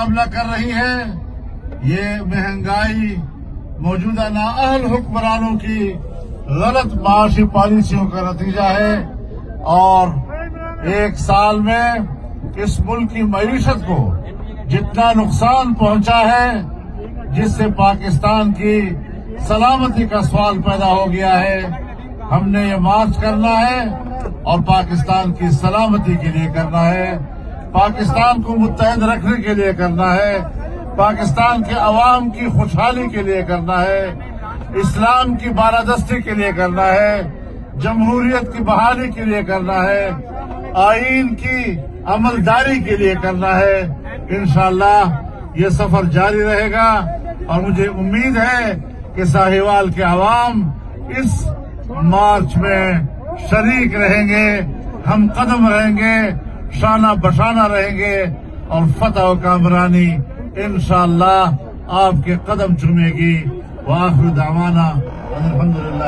مقابلہ کر رہی ہے، یہ مہنگائی، موجودہ نااہل حکمرانوں کی غلط معاشی پالیسیوں کا نتیجہ ہے، اور ایک سال میں اس ملک کی معیشت کو جتنا نقصان پہنچا ہے، جس سے پاکستان کی سلامتی کا سوال پیدا ہو گیا ہے، ہم نے یہ مارچ کرنا ہے اور پاکستان کی سلامتی کے لیے کرنا ہے، پاکستان کو متحد رکھنے کے لیے کرنا ہے، پاکستان کے عوام کی خوشحالی کے لیے کرنا ہے، اسلام کی بالادستی کے لیے کرنا ہے، جمہوریت کی بحالی کے لیے کرنا ہے، آئین کی عملداری کے لیے کرنا ہے۔ انشاءاللہ یہ سفر جاری رہے گا، اور مجھے امید ہے کہ ساہیوال کے عوام اس مارچ میں شریک رہیں گے، ہم قدم رہیں گے، شانہ بشانہ رہیں گے، اور فتح و کامرانی انشاءاللہ آپ کے قدم چومے گی۔ وآخر دعوانا الحمدللہ۔